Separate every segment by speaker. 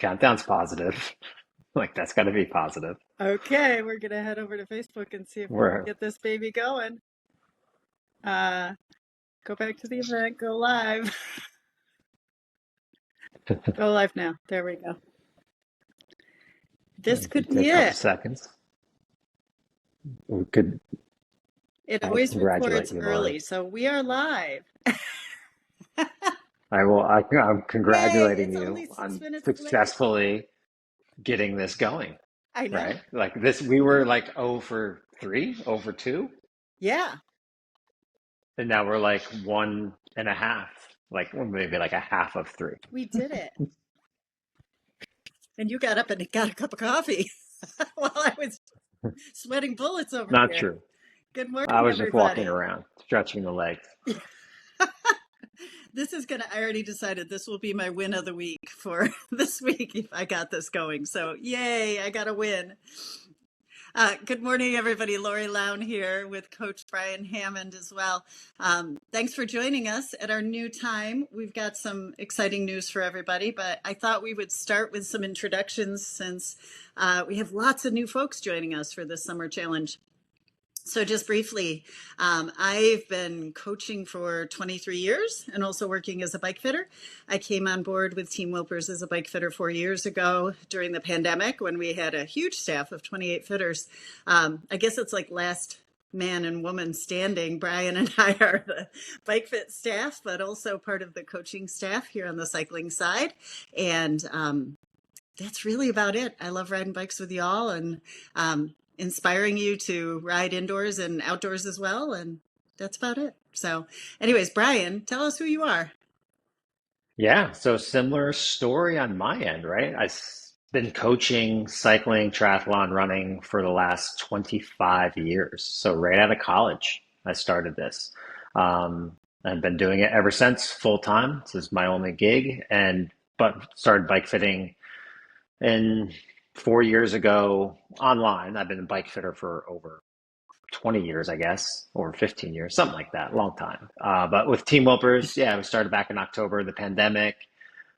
Speaker 1: Countdown's positive. Like that's got to be positive.
Speaker 2: Okay, we're gonna head over to Facebook and see if we can
Speaker 1: We're
Speaker 2: get this baby going. Uh, go back to the event, go live. Go live now. There we go. This
Speaker 1: it
Speaker 2: could
Speaker 1: could take
Speaker 2: be
Speaker 1: a couple
Speaker 2: it.
Speaker 1: seconds. We could.
Speaker 2: It
Speaker 1: I
Speaker 2: always
Speaker 1: congratulate
Speaker 2: records
Speaker 1: you, Lori.
Speaker 2: early, so we are live.
Speaker 1: I will. I'm
Speaker 2: Yay,
Speaker 1: congratulating
Speaker 2: it's only
Speaker 1: you
Speaker 2: six
Speaker 1: on
Speaker 2: minutes late.
Speaker 1: successfully getting this going.
Speaker 2: I know.
Speaker 1: Right? Like this, we were
Speaker 2: Yeah.
Speaker 1: like 0 for 3, 0 for 2,
Speaker 2: Yeah,
Speaker 1: and now we're like 1.5, like well, maybe like a half of 3.
Speaker 2: we did it. And you got up and got a cup of coffee while I was sweating bullets over
Speaker 1: Not
Speaker 2: here.
Speaker 1: true.
Speaker 2: Good
Speaker 1: I
Speaker 2: morning,
Speaker 1: was just walking
Speaker 2: everybody.
Speaker 1: around, stretching the legs.
Speaker 2: This is gonna, I already decided this will be my win of the week for this week if I got this going. So, yay, I got a win. Good morning, everybody. Lori Lown here with Coach Brian Hammond as well. Thanks for joining us at our new time. We've got some exciting news for everybody, but I thought we would start with some introductions since we have lots of new folks joining us for this summer challenge. So just briefly, I've been coaching for 23 years and also working as a bike fitter. I came on board with Team Wilpers as a bike fitter 4 years ago during the pandemic when we had a huge staff of 28 fitters. I guess it's like last man and woman standing. Brian and I are the bike fit staff, but also part of the coaching staff here on the cycling side. And that's really about it. I love riding bikes with y'all and inspiring you to ride indoors and outdoors as well. And that's about it. So, anyways, Brian, tell us who you are.
Speaker 1: Yeah, so similar story on my end, right? I've been coaching cycling, triathlon, running for the last 25 years. So right out of college, I started this. I've been doing it ever since full time. This is my only gig, and but started bike fitting in 4 years ago online. I've been a bike fitter for over 20 years, I guess, or 15 years, something like that, long time. But with Team Wilpers, yeah, we started back in October, the pandemic.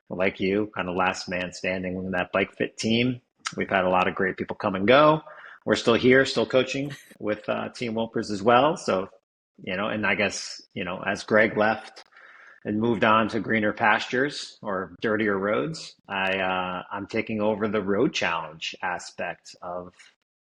Speaker 1: Like you, kind of last man standing in that bike fit team. We've had a lot of great people come and go. We're still here, still coaching with Team Wilpers as well. So, and I guess, as Greg left and moved on to greener pastures or dirtier roads, I'm taking over the road challenge aspect of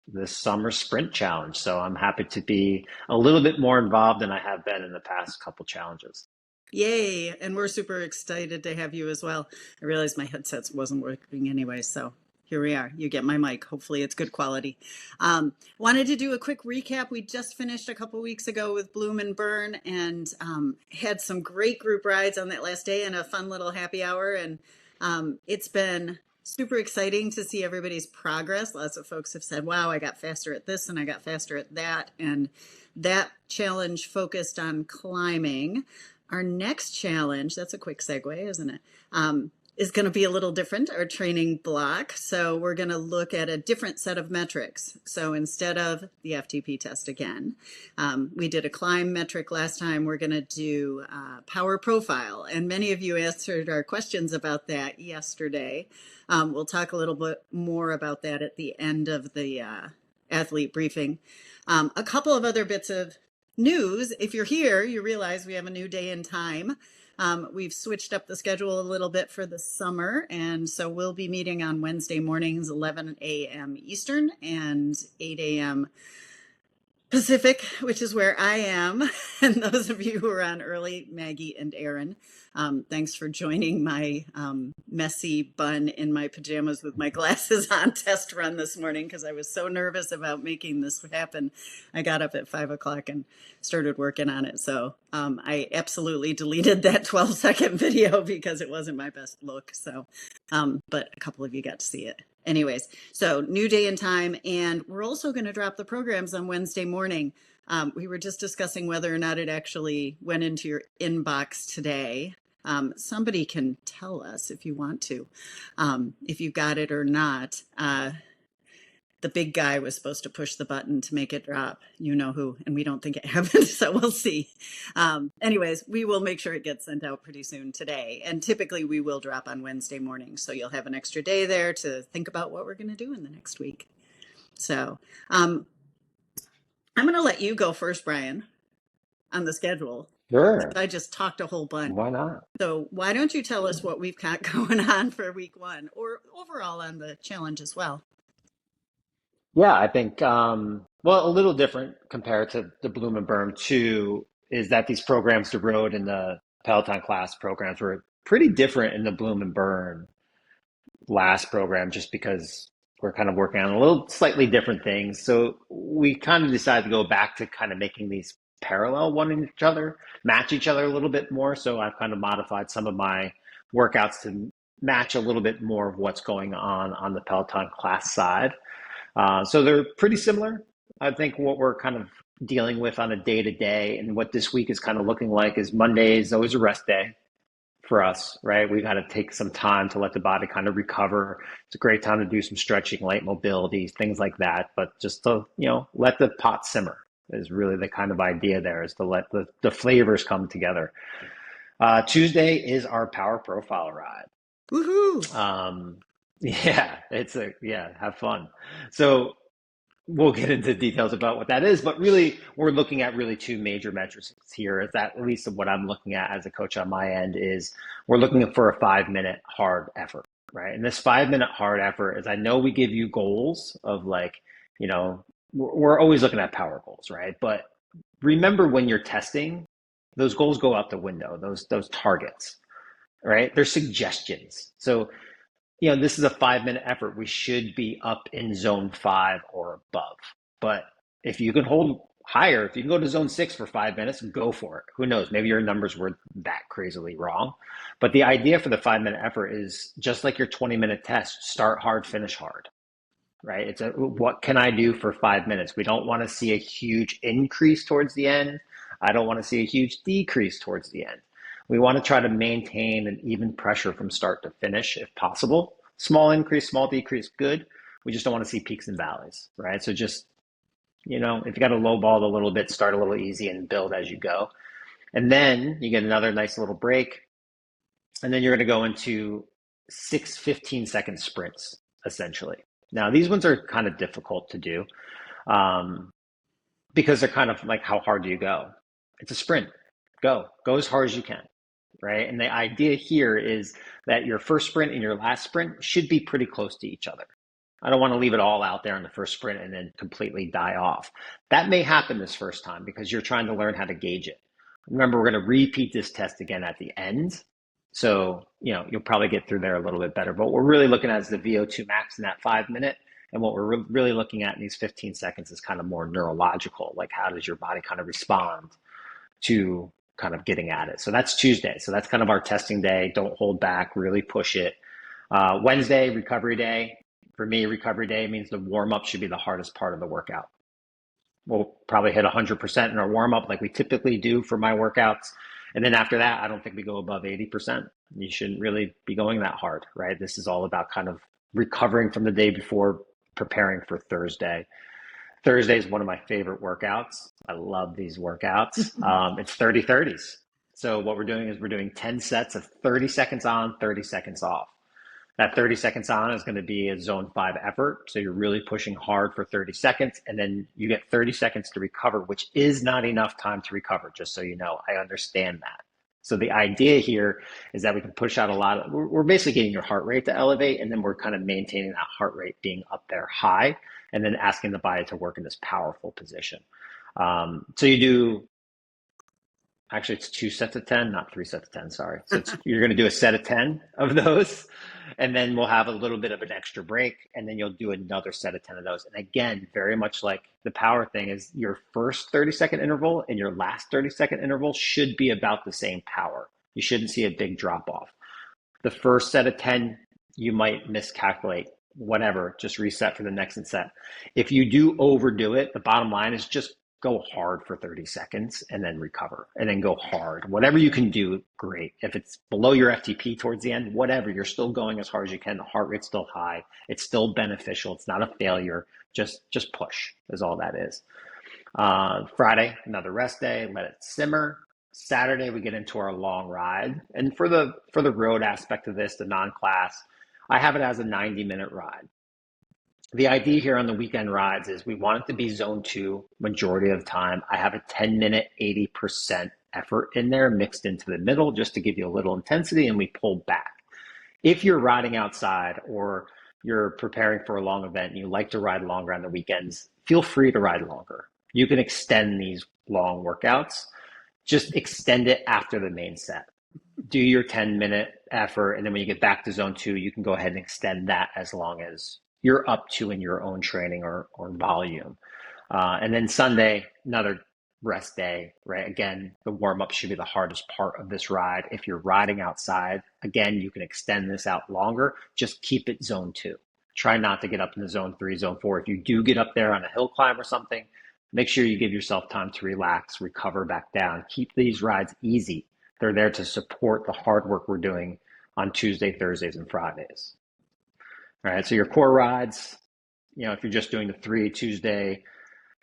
Speaker 1: this summer sprint challenge. So I'm happy to be a little bit more involved than I have been in the past couple challenges.
Speaker 2: Yay. And we're super excited to have you as well. I realized my headset wasn't working anyway. So, here we are. You get my mic. Hopefully, it's good quality. Wanted to do a quick recap. We just finished a couple weeks ago with Bloom and Burn and had some great group rides on that last day and a fun little happy hour. And it's been super exciting to see everybody's progress. Lots of folks have said, wow, I got faster at this and I got faster at that. And that challenge focused on climbing. Our next challenge, that's a quick segue, isn't it? Is going to be a little different, our training block. So we're going to look at a different set of metrics. So instead of the FTP test again, we did a climb metric last time. We're going to do power profile. And many of you answered our questions about that yesterday. We'll talk a little bit more about that at the end of the athlete briefing. A couple of other bits of news. If you're here, you realize we have a new day and time. We've switched up the schedule a little bit for the summer, and so we'll be meeting on Wednesday mornings, 11 a.m. Eastern and 8 a.m. Pacific, which is where I am. And those of you who are on early, Maggie and Aaron, thanks for joining my messy bun in my pajamas with my glasses on test run this morning because I was so nervous about making this happen. I got up at 5 o'clock and started working on it. So I absolutely deleted that 12-second video because it wasn't my best look. So, but a couple of you got to see it. Anyways, so new day and time, and we're also going to drop the programs on Wednesday morning. We were just discussing whether or not it actually went into your inbox today. Somebody can tell us if you want to, if you got it or not. the big guy was supposed to push the button to make it drop. You know who, and we don't think it happened, so we'll see. Anyways, we will make sure it gets sent out pretty soon today. And typically we will drop on Wednesday morning, so you'll have an extra day there to think about what we're going to do in the next week. So I'm going to let you go first, Brian, on the schedule.
Speaker 1: Sure.
Speaker 2: I just talked a whole bunch.
Speaker 1: Why not?
Speaker 2: So why don't you tell us what we've got going on for week one or overall on the challenge as well?
Speaker 1: Yeah, I think, well, a little different compared to the Bloom and Burn 2 is that these programs, the road and the Peloton class programs, were pretty different in the Bloom and Burn last program just because we're kind of working on a little slightly different things. So we kind of decided to go back to kind of making these parallel one each other, match each other a little bit more. So I've kind of modified some of my workouts to match a little bit more of what's going on the Peloton class side. So they're pretty similar. I think what we're kind of dealing with on a day to day and what this week is kind of looking like is Monday is always a rest day for us, right? We've got to take some time to let the body kind of recover. It's a great time to do some stretching, light mobility, things like that. But just to, let the pot simmer is really the kind of idea there, is to let the flavors come together. Tuesday is our power profile ride.
Speaker 2: Woohoo!
Speaker 1: Have fun. So we'll get into details about what that is, but really we're looking at really two major metrics here. Is that at least what I'm looking at as a coach on my end is we're looking for a 5-minute hard effort, right? And this 5-minute hard effort is, I know we give you goals of we're always looking at power goals, right? But remember when you're testing, those goals go out the window, those targets, right? They're suggestions. So this is a 5-minute effort. We should be up in zone 5 or above. But if you can hold higher, if you can go to zone 6 for 5 minutes, go for it. Who knows? Maybe your numbers were that crazily wrong. But the idea for the 5-minute effort is just like your 20-minute test, start hard, finish hard, right? It's what can I do for 5 minutes? We don't want to see a huge increase towards the end. I don't want to see a huge decrease towards the end. We want to try to maintain an even pressure from start to finish if possible. Small increase, small decrease, good. We just don't want to see peaks and valleys, right? So just, if you got to lowball it a little bit, start a little easy and build as you go. And then you get another nice little break. And then you're going to go into 6 15-second sprints, essentially. Now, these ones are kind of difficult to do because they're kind of like, how hard do you go? It's a sprint. Go as hard as you can. Right. And the idea here is that your first sprint and your last sprint should be pretty close to each other. I don't want to leave it all out there in the first sprint and then completely die off. That may happen this first time because you're trying to learn how to gauge it. Remember, we're going to repeat this test again at the end. So, you'll probably get through there a little bit better. But what we're really looking at is the VO2 max in that 5 minute. And what we're really looking at in these 15 seconds is kind of more neurological. Like, how does your body kind of respond to kind of getting at it. So that's Tuesday. So that's kind of our testing day. Don't hold back, really push it. Wednesday, recovery day. For me, recovery day means the warm-up should be the hardest part of the workout. We'll probably hit 100% in our warm-up like we typically do for my workouts. And then after that, I don't think we go above 80%. You shouldn't really be going that hard, right? This is all about kind of recovering from the day before, preparing for Thursday. Thursday is one of my favorite workouts. I love these workouts. It's 30-30s. So what we're doing is we're doing 10 sets of 30 seconds on, 30 seconds off. That 30 seconds on is going to be a zone 5 effort. So you're really pushing hard for 30 seconds, and then you get 30 seconds to recover, which is not enough time to recover, just so you know. I understand that. So the idea here is that we can push out a lot of, we're basically getting your heart rate to elevate, and then we're kind of maintaining that heart rate being up there high, and then asking the body to work in this powerful position. So you do, actually it's 2 sets of 10, not 3 sets of 10, sorry. So you're gonna do a set of 10 of those, and then we'll have a little bit of an extra break, and then you'll do another set of 10 of those. And again, very much like the power thing is your first 30-second interval and your last 30-second interval should be about the same power. You shouldn't see a big drop off. The first set of 10, you might miscalculate, whatever, just reset for the next set. If you do overdo it, the bottom line is just go hard for 30 seconds and then recover and then go hard. Whatever you can do, great. If it's below your FTP towards the end, whatever, you're still going as hard as you can. The heart rate's still high. It's still beneficial. It's not a failure. Just push is all that is. Friday, another rest day, let it simmer. Saturday, we get into our long ride. And for the road aspect of this, the non-class, I have it as a 90-minute ride. The idea here on the weekend rides is we want it to be zone 2 majority of the time. I have a 10-minute, 80% effort in there mixed into the middle just to give you a little intensity, and we pull back. If you're riding outside or you're preparing for a long event and you like to ride longer on the weekends, feel free to ride longer. You can extend these long workouts. Just extend it after the main set. Do your 10-minute effort, and then when you get back to zone 2, you can go ahead and extend that as long as you're up to in your own training or volume. And then Sunday, another rest day, right? Again, the warm-up should be the hardest part of this ride. If you're riding outside, again, you can extend this out longer. Just keep it zone 2. Try not to get up into zone 3, zone 4. If you do get up there on a hill climb or something, make sure you give yourself time to relax, recover back down. Keep these rides easy. They're there to support the hard work we're doing on Tuesday, Thursdays, and Fridays. All right, so your core rides, if you're just doing the 3 Tuesday,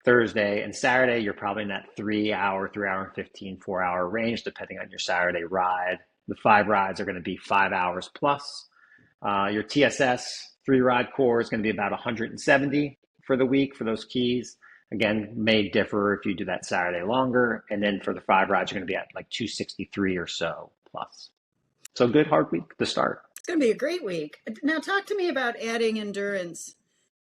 Speaker 1: Thursday, and Saturday, you're probably in that 3 hour and 15, 4-hour range, depending on your Saturday ride. The 5 rides are going to be 5 hours plus. Your TSS 3-ride core is going to be about 170 for the week for those keys. Again, may differ if you do that Saturday longer. And then for the 5 rides, you're going to be at like 263 or so plus. So good hard week to start.
Speaker 2: It's going to be a great week. Now talk to me about adding endurance.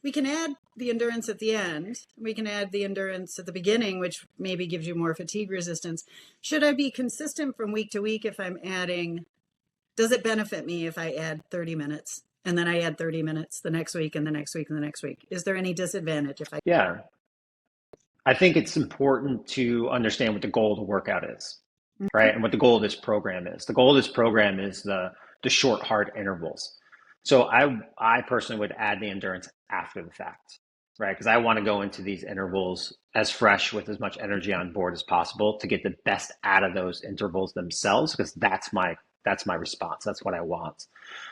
Speaker 2: We can add the endurance at the end. We can add the endurance at the beginning, which maybe gives you more fatigue resistance. Should I be consistent from week to week if I'm adding? Does it benefit me if I add 30 minutes and then I add 30 minutes the next week and the next week and the next week? Is there any disadvantage if I?
Speaker 1: Yeah. I think it's important to understand what the goal of the workout is, right? And what the goal of this program is. The goal of this program is the short, hard intervals. So I personally would add the endurance after the fact, right? Because I want to go into these intervals as fresh with as much energy on board as possible to get the best out of those intervals themselves, because that's my response. That's what I want.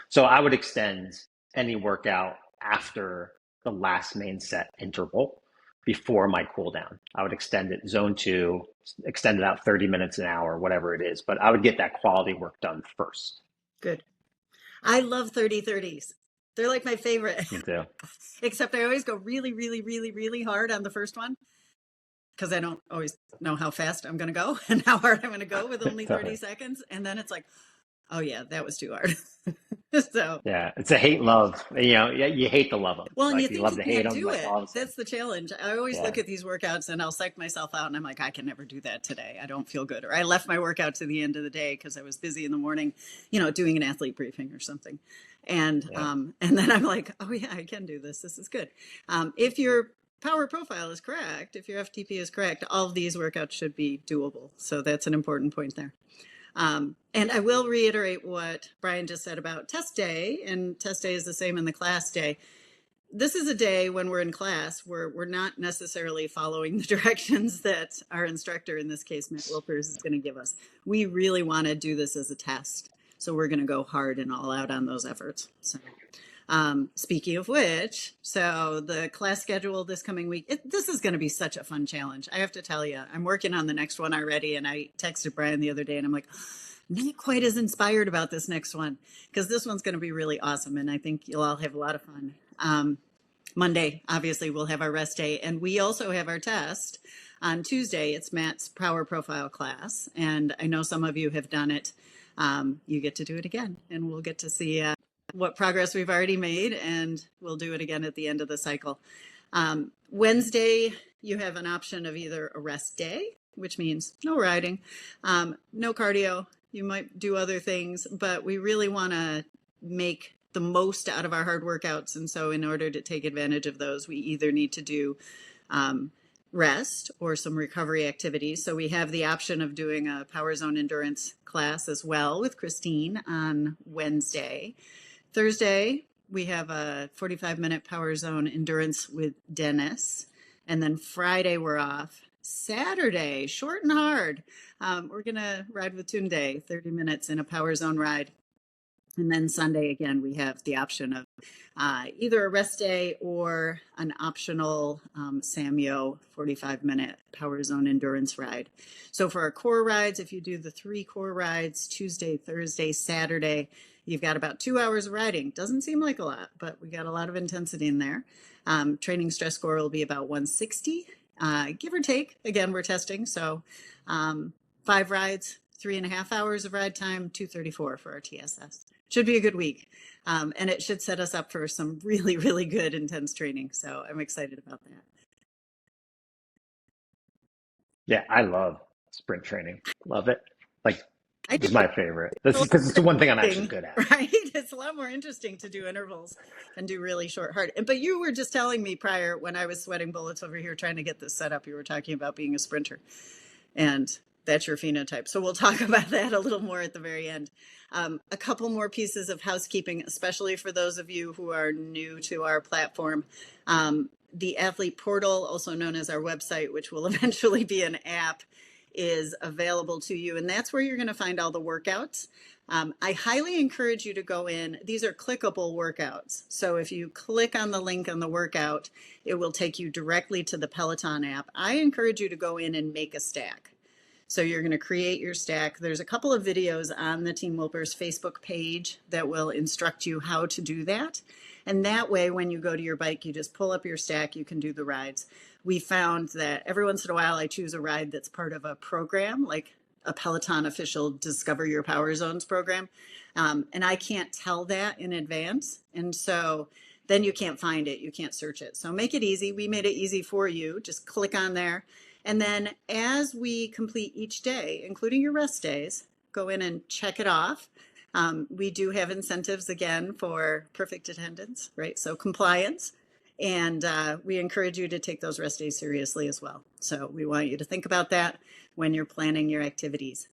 Speaker 1: So I would extend any workout after the last main set interval before my cool down. I would extend it zone 2, extend it out 30 minutes, an hour, whatever it is. But I would get that quality work done first.
Speaker 2: Good. I love 30-30s. They're like my favorite.
Speaker 1: Me too.
Speaker 2: Except I always go really, really, really, really hard on the first one because I don't always know how fast I'm going to go and how hard I'm going to go with only 30 seconds. And then it's like, oh yeah, that was too hard. So
Speaker 1: yeah, it's a hate love. You hate to love them.
Speaker 2: Well, and
Speaker 1: like,
Speaker 2: you think
Speaker 1: love
Speaker 2: you
Speaker 1: to hate
Speaker 2: can't
Speaker 1: them.
Speaker 2: do
Speaker 1: Like,
Speaker 2: it. That's the challenge. I always look at these workouts and I'll psych myself out and I'm like, I can never do that today. I don't feel good. Or I left my workout to the end of the day because I was busy in the morning, doing an athlete briefing or something. And then I'm like, oh yeah, I can do this. This is good. If your power profile is correct, if your FTP is correct, all of these workouts should be doable. So that's an important point there. And I will reiterate what Brian just said about test day, and test day is the same in the class day. This is a day when we're in class where we're not necessarily following the directions that our instructor, in this case, Matt Wilpers, is going to give us. We really want to do this as a test. So we're going to go hard and all out on those efforts. So, speaking of which, so the class schedule this coming week, this is going to be such a fun challenge. I have to tell you, I'm working on the next one already. And I texted Brian the other day and I'm like, not quite as inspired about this next one because this one's going to be really awesome. And I think you'll all have a lot of fun. Monday, obviously, we'll have our rest day. And we also have our test on Tuesday. It's Matt's power profile class. And I know some of you have done it. You get to do it again and we'll get to see what progress we've already made, and we'll do it again at the end of the cycle. Wednesday, you have an option of either a rest day, which means no riding, no cardio. You might do other things, but we really want to make the most out of our hard workouts. And so in order to take advantage of those, we either need to do rest or some recovery activities. So we have the option of doing a Power Zone Endurance class as well with Christine on Wednesday. Thursday, we have a 45-minute Power Zone Endurance with Dennis. And then Friday, we're off. Saturday, short and hard. We're going to ride with Tunde, 30 minutes in a power zone ride. And then Sunday, again, we have the option of either a rest day or an optional Samyo 45-minute power zone endurance ride. So for our core rides, if you do the 3 core rides, Tuesday, Thursday, Saturday, you've got about 2 hours of riding. Doesn't seem like a lot, but we got a lot of intensity in there. Training stress score will be about 160, give or take. Again, we're testing. So 5 rides, 3.5 hours of ride time, 234 for our TSS. Should be a good week. And it should set us up for some really, really good intense training. So I'm excited about that.
Speaker 1: Yeah, I love sprint training. Love it. Like,
Speaker 2: I
Speaker 1: this
Speaker 2: do.
Speaker 1: is my favorite. This
Speaker 2: It's a
Speaker 1: is
Speaker 2: lot
Speaker 1: because it's the
Speaker 2: more
Speaker 1: one thing I'm actually
Speaker 2: interesting,
Speaker 1: good at.
Speaker 2: right? It's a lot more interesting to do intervals and do really short hard. But you were just telling me prior when I was sweating bullets over here trying to get this set up, you were talking about being a sprinter. And that's your phenotype. So we'll talk about that a little more at the very end. A couple more pieces of housekeeping, especially for those of you who are new to our platform. The athlete portal, also known as our website, which will eventually be an app, is available to you. And that's where you're going to find all the workouts. I highly encourage you to go in. These are clickable workouts. So if you click on the link on the workout, it will take you directly to the Peloton app. I encourage you to go in and make a stack. So you're going to create your stack. There's a couple of videos on the Team Wilpers Facebook page that will instruct you how to do that. And that way, when you go to your bike, you just pull up your stack, you can do the rides. We found that every once in a while, I choose a ride that's part of a program, like a Peloton official Discover Your Power Zones program. And I can't tell that in advance. And so then you can't find it, you can't search it. So make it easy. We made it easy for you. Just click on there. And then as we complete each day, including your rest days, go in and check it off. We do have incentives again for perfect attendance, right? So compliance. And we encourage you to take those rest days seriously as well. So we want you to think about that when you're planning your activities.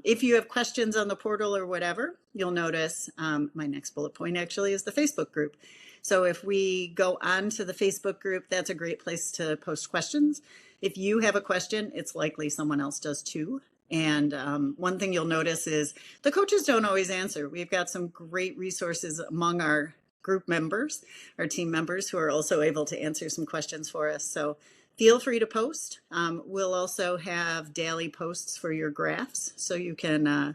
Speaker 2: If you have questions on the portal or whatever, you'll notice my next bullet point actually is the Facebook group. So if we go on to the Facebook group, that's a great place to post questions. If you have a question, it's likely someone else does too. And one thing you'll notice is the coaches don't always answer. We've got some great resources among our group members, our team members, who are also able to answer some questions for us. So feel free to post. We'll also have daily posts for your graphs, so you can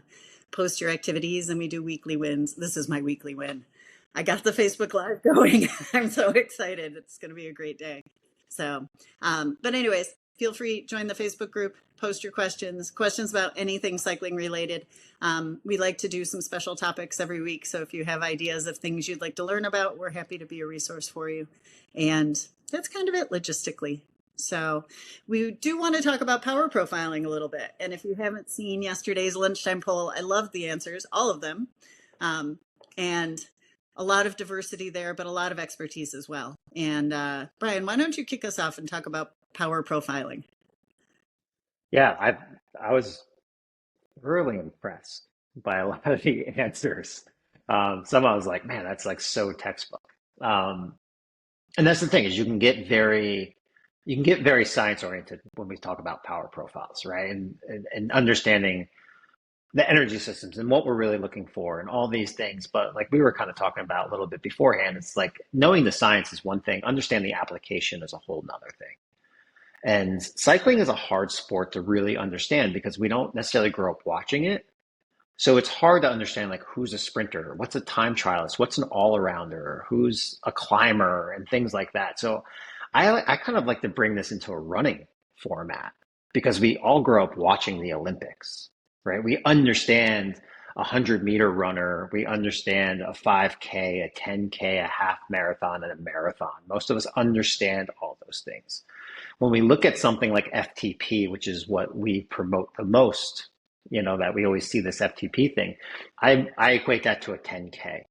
Speaker 2: post your activities, and we do weekly wins. This is my weekly win. I got the Facebook Live going. I'm so excited. It's going to be a great day. So, but anyways, feel free, join the Facebook group, post your questions about anything cycling related. We like to do some special topics every week. So if you have ideas of things you'd like to learn about, we're happy to be a resource for you. And that's kind of it logistically. So we do want to talk about power profiling a little bit. And if you haven't seen yesterday's lunchtime poll, I loved the answers, all of them. And a lot of diversity there, but a lot of expertise as well. And Brian, why don't you kick us off and talk about power profiling?
Speaker 1: Yeah, I was really impressed by a lot of the answers. Some I was like, man, that's like so textbook. And that's the thing is you can get very science oriented when we talk about power profiles, right? And understanding the energy systems and what we're really looking for and all these things. But like we were kind of talking about a little bit beforehand, it's like knowing the science is one thing, understanding the application is a whole nother thing. And cycling is a hard sport to really understand because we don't necessarily grow up watching it. So it's hard to understand like who's a sprinter, what's a time trialist, what's an all-arounder, who's a climber and things like that. So I kind of like to bring this into a running format because we all grow up watching the Olympics, right? We understand a 100-meter runner, we understand a 5K, a 10K, a half marathon, and a marathon. Most of us understand all those things. When we look at something like FTP, which is what we promote the most, that we always see this FTP thing, I equate that to a 10K.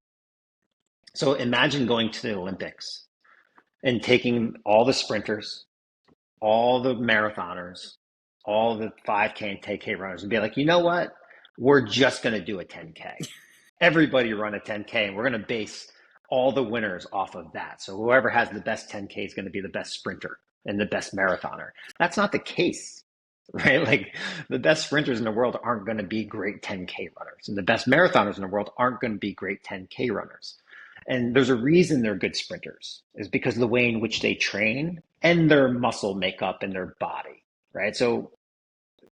Speaker 1: So imagine going to the Olympics and taking all the sprinters, all the marathoners, all the 5K and 10K runners and be like, you know what? We're just going to do a 10K. Everybody run a 10K and we're going to base all the winners off of that. So whoever has the best 10K is going to be the best sprinter and the best marathoner. That's not the case, right? Like the best sprinters in the world aren't going to be great 10K runners, and the best marathoners in the world aren't going to be great 10K runners. And there's a reason they're good sprinters, is because of the way in which they train and their muscle makeup and their body, right? So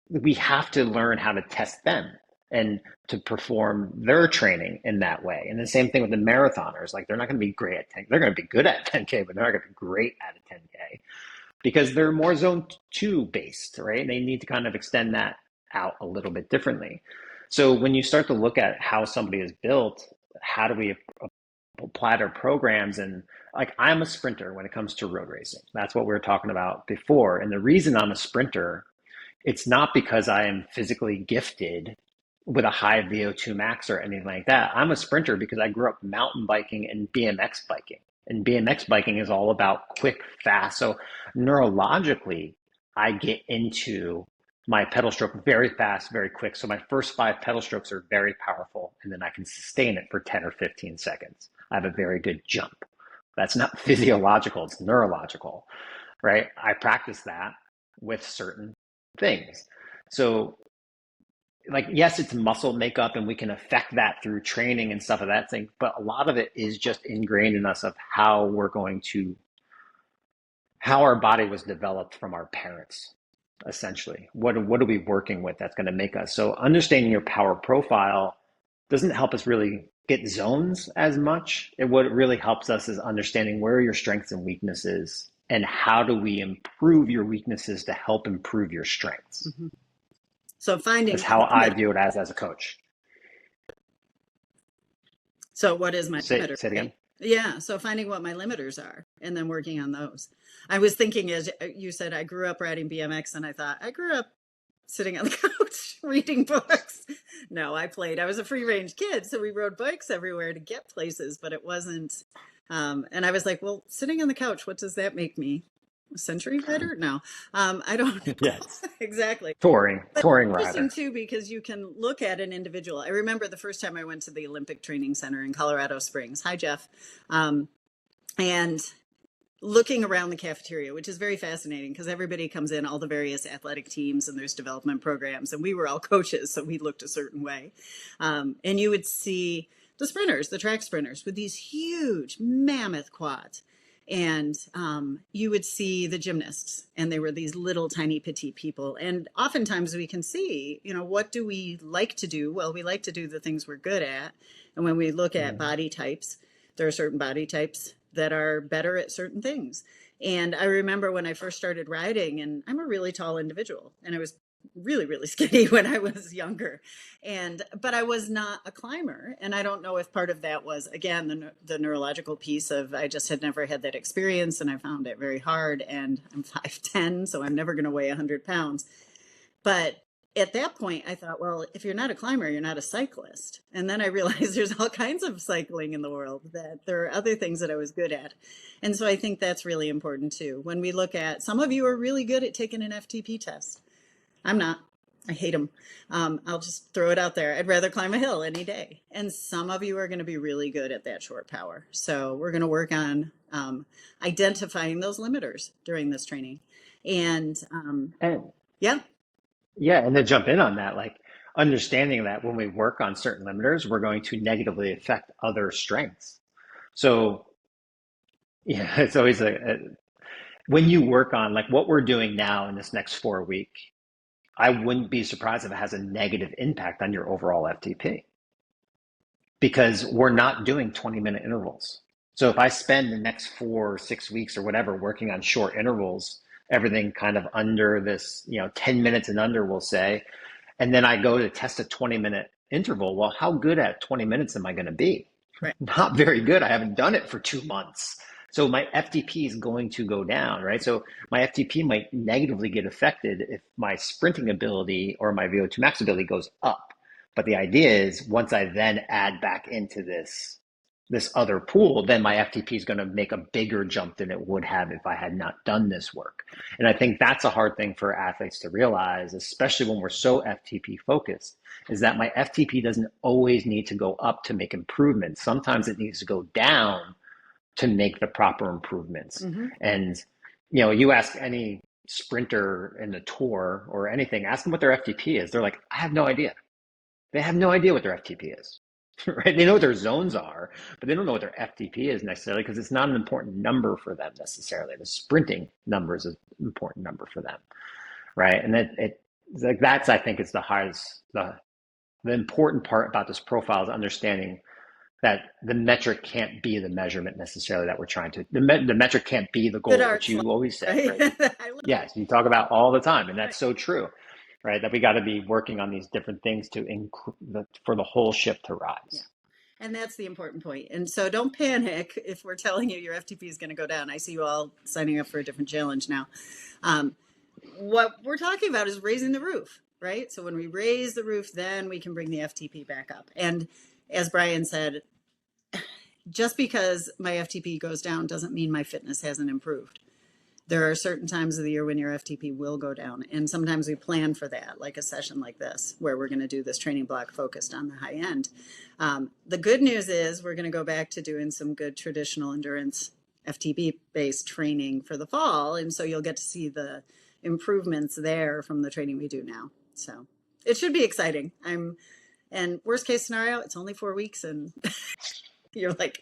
Speaker 1: we have to learn how to test them and to perform their training in that way. And the same thing with the marathoners. Like they're not going to be great at 10. They're going to be good at 10K, but they're not going to be great at a 10K because they're more zone two based, right? And they need to kind of extend that out a little bit differently. So when you start to look at how somebody is built, how do we apply their programs? And like I'm a sprinter when it comes to road racing. That's what we were talking about before. And the reason I'm a sprinter, it's not because I am physically gifted with a high VO2 max or anything like that. I'm a sprinter because I grew up mountain biking and BMX biking. And BMX biking is all about quick, fast. So neurologically, I get into my pedal stroke very fast, very quick. So my first 5 pedal strokes are very powerful, and then I can sustain it for 10 or 15 seconds. I have a very good jump. That's not physiological, it's neurological, right? I practice that with certain things. So like, yes, it's muscle makeup and we can affect that through training and stuff of that thing, but a lot of it is just ingrained in us of how our body was developed from our parents, essentially. What are we working with that's going to make us? So understanding your power profile doesn't help us really get zones as much. What really helps us is understanding where are your strengths and weaknesses and how do we improve your weaknesses to help improve your strengths.
Speaker 2: Mm-hmm. So finding
Speaker 1: is how I view it as a coach.
Speaker 2: So what is my
Speaker 1: say
Speaker 2: limiter?
Speaker 1: it again?
Speaker 2: Yeah, so finding what my limiters are and then working on those. I was thinking, as you said, I grew up riding BMX, and I thought I grew up sitting on the couch reading books. No, I played. I was a free range kid, so we rode bikes everywhere to get places, but it wasn't. And I was like, well, sitting on the couch, what does that make me? A century rider? No, I don't know.
Speaker 1: Yes.
Speaker 2: Exactly.
Speaker 1: Touring
Speaker 2: Interesting
Speaker 1: rider.
Speaker 2: too, because you can look at an individual. I remember the first time I went to the Olympic Training Center in Colorado Springs. Hi, Jeff. And looking around the cafeteria, which is very fascinating because everybody comes in, all the various athletic teams, and there's development programs, and we were all coaches, so we looked a certain way. And you would see the sprinters, the track sprinters, with these huge mammoth quads. And you would see the gymnasts, and they were these little tiny petite people. And oftentimes we can see, what do we like to do? Well, we like to do the things we're good at. And when we look at body types, there are certain body types that are better at certain things. And I remember when I first started riding, and I'm a really tall individual, and I was really, really skinny when I was younger. But I was not a climber. And I don't know if part of that was, again, the neurological piece of I just had never had that experience, and I found it very hard. And I'm 5'10", so I'm never going to weigh 100 pounds. But at that point, I thought, well, if you're not a climber, you're not a cyclist. And then I realized there's all kinds of cycling in the world, that there are other things that I was good at. And so I think that's really important too. When we look at, some of you are really good at taking an FTP test. I'm not. I hate them. I'll just throw it out there. I'd rather climb a hill any day. And some of you are going to be really good at that short power. So we're going to work on identifying those limiters during this training. And yeah.
Speaker 1: Yeah, and to jump in on that, like understanding that when we work on certain limiters, we're going to negatively affect other strengths. So yeah, it's always when you work on like what we're doing now in this next 4 week, I wouldn't be surprised if it has a negative impact on your overall FTP because we're not doing 20-minute intervals. So if I spend the next 4 or 6 weeks or whatever working on short intervals, everything kind of under this, 10 minutes and under, we'll say, and then I go to test a 20-minute interval, well, how good at 20 minutes am I going to be?
Speaker 2: Right.
Speaker 1: Not very good. I haven't done it for 2 months. So my FTP is going to go down, right? So my FTP might negatively get affected if my sprinting ability or my VO2 max ability goes up. But the idea is once I then add back into this other pool, then my FTP is going to make a bigger jump than it would have if I had not done this work. And I think that's a hard thing for athletes to realize, especially when we're so FTP focused, is that my FTP doesn't always need to go up to make improvements. Sometimes it needs to go down to make the proper improvements.
Speaker 2: Mm-hmm.
Speaker 1: And you ask any sprinter in the tour or anything, ask them what their FTP is. They're like, I have no idea. They have no idea what their FTP is, right? They know what their zones are, but they don't know what their FTP is necessarily because it's not an important number for them necessarily. The sprinting number is an important number for them, right? And like that's I think is the hardest, the important part about this profile is understanding that the metric can't be the measurement necessarily that we're trying to. The metric can't be the
Speaker 2: Good
Speaker 1: goal, which
Speaker 2: art flow,
Speaker 1: you always say,
Speaker 2: right?
Speaker 1: right?
Speaker 2: I love
Speaker 1: Yes, you talk about all the time, and
Speaker 2: it.
Speaker 1: that's so true, right? That we got to be working on these different things for the whole ship to
Speaker 2: Yeah.
Speaker 1: rise.
Speaker 2: And that's the important point. And so don't panic if we're telling you your FTP is going to go down. I see you all signing up for a different challenge now. Um, what we're talking about is raising the roof, right? So when we raise the roof, then we can bring the FTP back up. And as Brian said, just because my FTP goes down doesn't mean my fitness hasn't improved. There are certain times of the year when your FTP will go down. And sometimes we plan for that, like a session like this, where we're going to do this training block focused on the high end. The good news is we're going to go back to doing some good traditional endurance FTP based training for the fall. And so you'll get to see the improvements there from the training we do now. So it should be exciting. And worst case scenario, it's only 4 weeks and you're like,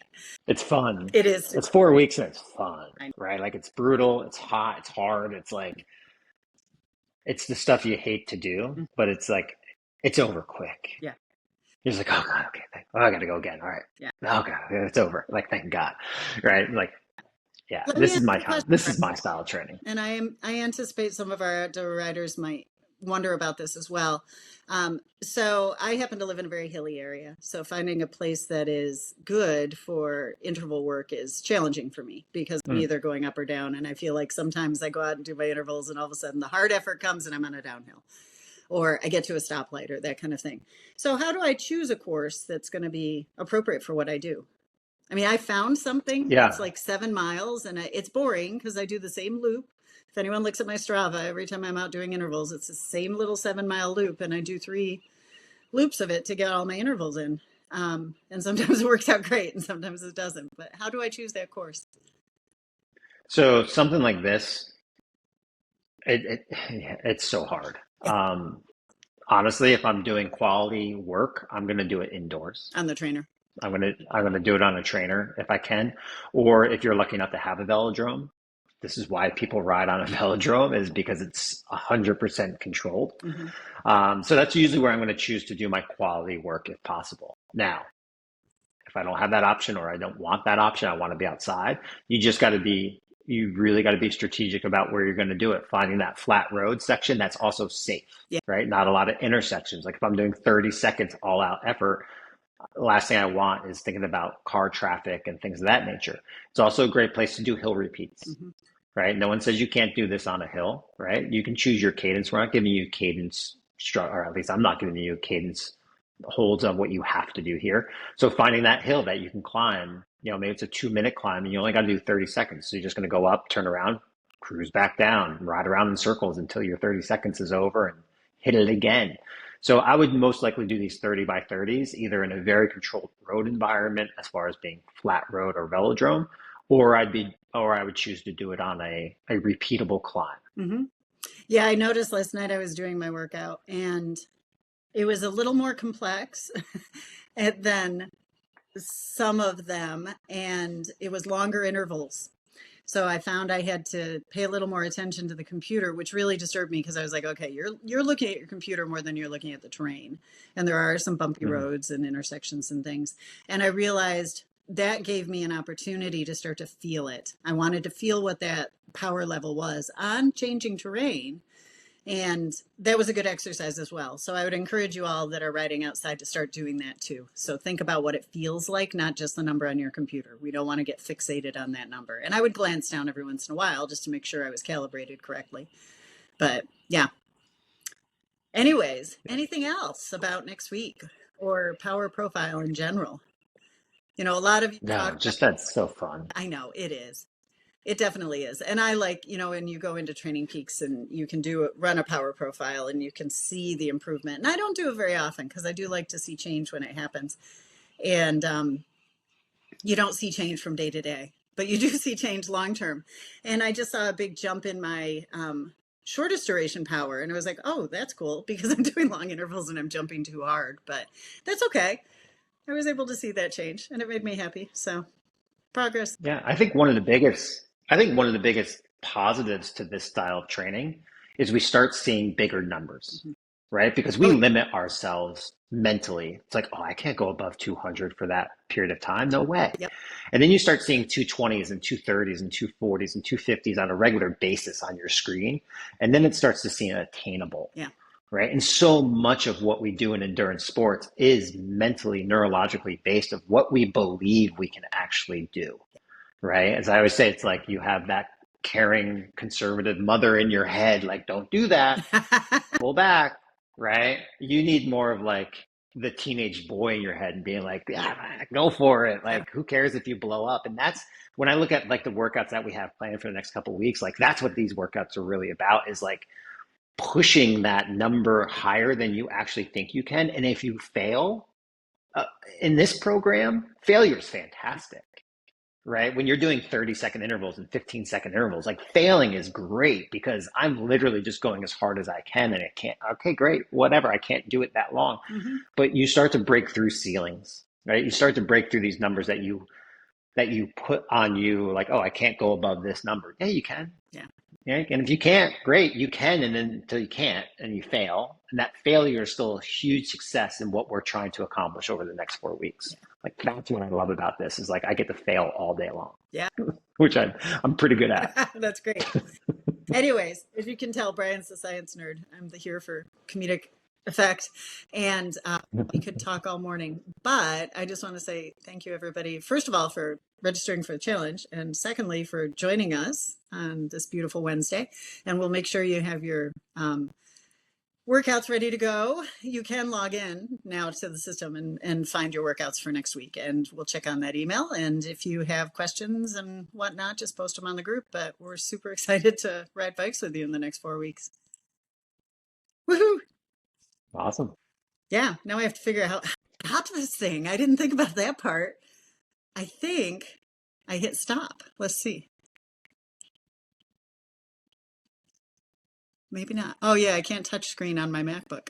Speaker 1: It's fun.
Speaker 2: it is.
Speaker 1: It's 4 weeks and it's fun,
Speaker 2: I
Speaker 1: right? Like it's brutal, it's hot, it's hard. It's like it's the stuff you hate to do,
Speaker 2: know.
Speaker 1: but it's like it's over quick.
Speaker 2: Yeah.
Speaker 1: You're just like, oh God, okay, oh, I got to go again. All right,
Speaker 2: Yeah.
Speaker 1: oh God, it's over. Like, thank God, right? Like, yeah,
Speaker 2: Let me
Speaker 1: this is
Speaker 2: ask
Speaker 1: my
Speaker 2: you a
Speaker 1: time.
Speaker 2: question,
Speaker 1: This
Speaker 2: Brian.
Speaker 1: is my style of training.
Speaker 2: And I anticipate some of our outdoor riders might wonder about this as well. So I happen to live in a very hilly area. So finding a place that is good for interval work is challenging for me because I'm
Speaker 1: Mm.
Speaker 2: either going up or down. And I feel like sometimes I go out and do my intervals and all of a sudden the hard effort comes and I'm on a downhill or I get to a stoplight or that kind of thing. So how do I choose a course that's going to be appropriate for what I do? I mean, I found something that's
Speaker 1: Yeah,
Speaker 2: like 7 miles and it's boring because I do the same loop. If anyone looks at my Strava, every time I'm out doing intervals, it's the same little 7 mile loop and I do 3 loops of it to get all my intervals in. And sometimes it works out great and sometimes it doesn't. But how do I choose that course?
Speaker 1: so something like this, it's so hard.
Speaker 2: Yeah,
Speaker 1: Honestly, if I'm doing quality work, I'm gonna do it indoors.
Speaker 2: on the trainer.
Speaker 1: I'm gonna do it on a trainer if I can, or if you're lucky enough to have a velodrome. This is why people ride on a velodrome is because it's 100% controlled.
Speaker 2: Hmm.
Speaker 1: So that's usually where I'm going to choose to do my quality work if possible. Now, if I don't have that option or I don't want that option, I want to be outside. You really got to be strategic about where you're going to do it. Finding that flat road section that's also safe,
Speaker 2: Yeah.
Speaker 1: right? Not a lot of intersections. Like if I'm doing 30 seconds all out effort, the last thing I want is thinking about car traffic and things of that nature. It's also a great place to do hill repeats,
Speaker 2: Hmm.
Speaker 1: right? No one says you can't do this on a hill, right? You can choose your cadence. We're not giving you cadence, or at least I'm not giving you cadence holds on what you have to do here. So finding that hill that you can climb, maybe it's a 2 minute climb and you only got to do 30 seconds. So you're just going to go up, turn around, cruise back down, ride around in circles until your 30 seconds is over and hit it again. So I would most likely do these 30 by 30s, either in a very controlled road environment as far as being flat road or velodrome, or I would choose to do it on a repeatable climb.
Speaker 2: Hmm. Yeah, I noticed last night I was doing my workout and it was a little more complex than some of them, and it was longer intervals. So I found I had to pay a little more attention to the computer, which really disturbed me because I was like, okay, you're looking at your computer more than you're looking at the terrain. And there are some bumpy
Speaker 1: Mhm.
Speaker 2: roads and intersections and things. And I realized that gave me an opportunity to start to feel it. I wanted to feel what that power level was on changing terrain. And that was a good exercise as well. So I would encourage you all that are riding outside to start doing that too. So think about what it feels like, not just the number on your computer. We don't want to get fixated on that number. And I would glance down every once in a while just to make sure I was calibrated correctly. But yeah. Anyways, anything else about next week or power profile in general? A lot of you
Speaker 1: No,
Speaker 2: talk about,
Speaker 1: just that's so fun.
Speaker 2: I know it is. It definitely is. And I like, when you go into Training Peaks and you can run a power profile and you can see the improvement. And I don't do it very often because I do like to see change when it happens. And you don't see change from day to day. but you do see change long term. And I just saw a big jump in my shortest duration power. And I was like, oh, that's cool because I'm doing long intervals and I'm jumping too hard. But that's okay. I was able to see that change and it made me happy. So progress.
Speaker 1: Yeah, I think one of the biggest positives to this style of training is we start seeing bigger numbers,
Speaker 2: Mhm.
Speaker 1: right? Because we
Speaker 2: Oh,
Speaker 1: limit ourselves mentally. It's like, oh, I can't go above 200 for that period of time. No way.
Speaker 2: yep.
Speaker 1: And then you start seeing 220s and 230s and 240s and 250s on a regular basis on your screen. And then it starts to seem attainable,
Speaker 2: Yeah.
Speaker 1: right? And so much of what we do in endurance sports is mentally, neurologically based of what we believe we can actually do, right? As I always say, it's like you have that caring, conservative mother in your head, like, don't do that, pull back, right? You need more of like the teenage boy in your head and being like, yeah, go for it.
Speaker 2: Yeah.
Speaker 1: Like, who cares if you blow up? And that's when I look at like the workouts that we have planned for the next couple of weeks, like that's what these workouts are really about is like pushing that number higher than you actually think you can. And if you fail uh, in this program, failure is fantastic, right? When you're doing 30-second intervals and 15-second intervals, like failing is great because I'm literally just going as hard as I can and it can't, okay, great, whatever, I can't do it that long.
Speaker 2: Hmm.
Speaker 1: But you start to break through ceilings, right? You start to break through these numbers that you put on you like, oh, I can't go above this number. Yeah, you can.
Speaker 2: Yeah.
Speaker 1: Yeah, and if you can't, great, you can, and then until you can't and you fail, and that failure is still a huge success in what we're trying to accomplish over the next 4 weeks. Like that's what I love about this is like I get to fail all day long,
Speaker 2: Yeah.
Speaker 1: which I'm pretty good at.
Speaker 2: That's great. Anyways, if you can tell, Brian's the science nerd. I'm the here for comedic effect. And we could talk all morning. But I just want to say thank you, everybody, first of all, for registering for the challenge. And secondly, for joining us on this beautiful Wednesday. And we'll make sure you have your workouts ready to go. You can log in now to the system and find your workouts for next week. And we'll check on that email. And if you have questions and whatnot, just post them on the group. But we're super excited to ride bikes with you in the next 4 weeks. Woohoo!
Speaker 1: Awesome.
Speaker 2: Yeah, now I have to figure out how to stop this thing. I didn't think about that part. I think I hit stop. Let's see. Maybe not. Oh, yeah, I can't touch screen on my MacBook.